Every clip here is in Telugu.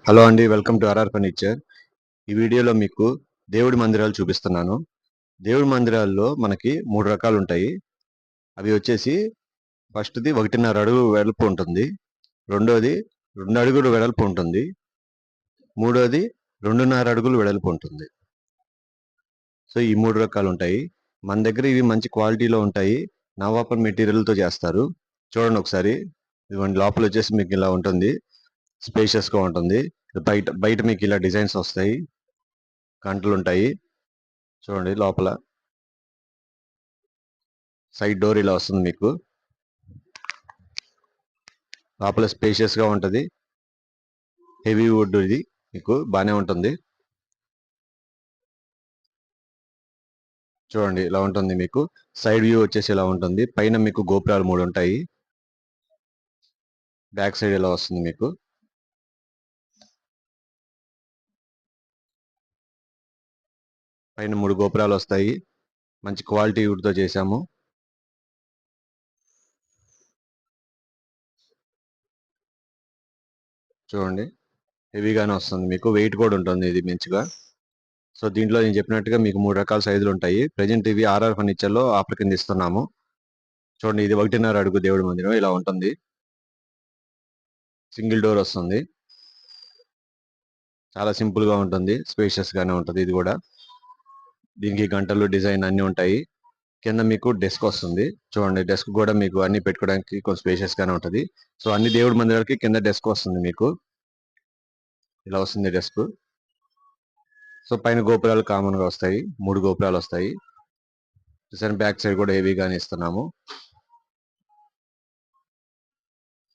హలో అండి. Welcome to RR furniture. ఈ వీడియోలో మీకు దేవుడి మందిరాలు చూపిస్తున్నాను. దేవుడి మందిరాల్లో మనకి 3 రకాలుంటాయి. అవి వచ్చేసి ఫస్ట్‌ది 1.5 అడుగు వెడల్పు ఉంటుంది. రెండోది 2 అడుగులు వెడల్పు ఉంటుంది. మూడోది 2.5 అడుగులు వెడల్పు ఉంటుంది. సో, ఈ 3 రకాలుంటాయి. మన దగ్గర ఇవి మంచి క్వాలిటీలో ఉంటాయి. నవాపన్ మెటీరియల్‌తో చేస్తారు. చూడండి ఒకసారి. ఇదిగోండి లోపలొచ్చేసి మీకు ఇలా ఉంటుంది. స్పేషియస్‌గా ఉంటుంది. బయట బయట మీకు ఇలా డిజైన్స్ వస్తాయి. గంటలుంటాయి. చూడండి లోపల. సైడ్ డోర్ ఇలా వస్తుంది మీకు. లోపల స్పేషియస్‌గా ఉంటది. హెవీ వుడ్ ఇది. మీకు బానే ఉంటుంది. చూడండి ఇలా ఉంటుంది మీకు. సైడ్ వ్యూ వచ్చేసి ఇలా ఉంటుంది. పైన మీకు గోపురాలు 3 ఉంటాయి. బ్యాక్ సైడ్ ఇలా వస్తుంది మీకు. పైన 3 గోపురాలు వస్తాయి. మంచి క్వాలిటీ వుడ్‌తో చేశాము. చూడండి. హెవీగానే వస్తుంది మీకు. వెయిట్ కూడా ఉంటుంది ఇది మంచిగా. సో, దీంట్లో నేను చెప్పినట్టుగా మీకు 3 రకాల సైజులుంటాయి. ప్రెజెంట్ ఇవి ఆర్ఆర్ ఫర్నిచర్‌లో ఆఫర్ కింద ఇస్తున్నాము. చూడండి ఇది 1.5 అడుగు దేవుడి మందిరం ఇలా ఉంటుంది. సింగిల్ డోర్ వస్తుంది. చాలా సింపుల్‌గా ఉంటుంది. స్పేషియస్‌గానే ఉంటది ఇది గూడా. దీనికి గంటలు, డిజైన్ అన్నీ ఉంటాయి. కింద మీకు డెస్క్ వస్తుంది. చూడండి డెస్క్ గూడా మీకు అన్నీ పెట్టుకోవడానికి కొంచెం స్పేషియస్‌గానే ఉంటది. సో, అన్ని దేవుడి మందిరాలకి కింద డెస్క్ వస్తుంది మీకు. ఇలా వస్తుంది డెస్క్. సో, పైన గోపురాలు కామన్‌గా వస్తాయి. 3 గోపురాలొస్తాయి. చూసారా బ్యాక్ సైడ్ కూడా హెవీగానే ఇస్తున్నాము.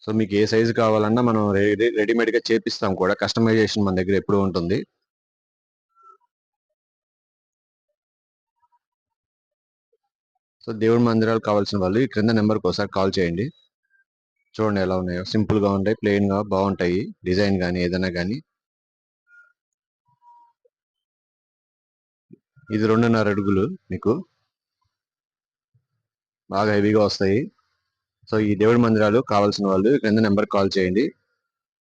సో, మీకు ఏ సైజు కావాలన్నా మనం రెడీమేడ్‌గా చేపిస్తాం కూడా. కస్టమైజేషన్ మన దగ్గర ఎప్పుడూ ఉంటుంది. సో, దేవుడి మందిరాలు కావాల్సిన వాళ్ళు ఈ క్రింద నంబర్‌కి ఒకసారి కాల్ చేయండి. చూడండి ఎలా ఉన్నాయో. సింపుల్‌గా ఉంటాయి. ప్లెయిన్‌గా బావుంటాయి. డిజైన్ గాని ఏదైనా గాని. ఇది 2.5 అడుగులు మీకు. బాగా హెవీగా వస్తాయి. సో, ఈ దేవుడి మందిరాలు కావాల్సిన వాళ్ళు క్రింద నంబర్‌కి కాల్ చేయండి.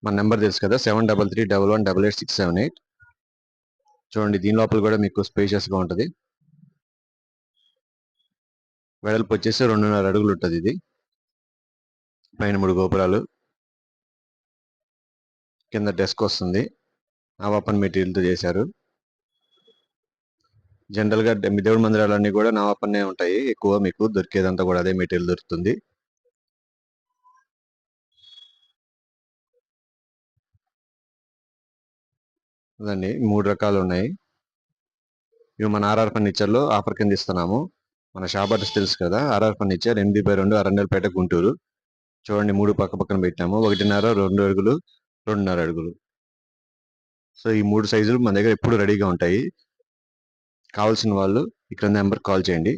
మన నంబర్ తెలుసు కదా! 7331188678. చూడండి దీని లోపల కూడా మీకు స్పేషియస్‌గా ఉంటది. వెడల్పు వచ్చేసి 2.5 అడుగులు ఉంటది ఇది. పైన 3 గోపురాలు. కింద డెస్క్ వస్తుంది. నవాపన్ మెటీరియల్‌తో చేశారు. జనరల్‌గా దేవుడి మందిరాలన్నీ కూడా నవాపన్నే ఉంటాయి. ఎక్కువ మీకు దొరికేదంతా కూడా అదే మెటీరియల్ దొరుకుతుంది. అదండి 3 రకాలున్నాయి. ఇవి మన ఆర్ఆర్ ఫర్నిచర్‌లో ఆఫర్ కింద ఇస్తున్నాము. మన షాప్ అడ్రెస్ తెలుసు కదా! RR furniture 8/2 Arundelpet Guntur. చూడండి 3 పక్క పక్కన పెట్టాము. 1.5, 2 అడుగులు, 2.5 అడుగులు. సో, ఈ 3 సైజులు మన దగ్గర ఎప్పుడు రెడీగా ఉంటాయి. కావాల్సిన వాళ్ళు ఇక్కడ నంబర్‌కి కాల్ చేయండి.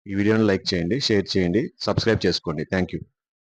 ఈ వీడియోని లైక్ చేయండి, షేర్ చేయండి, సబ్స్క్రైబ్ చేసుకోండి. Thank you.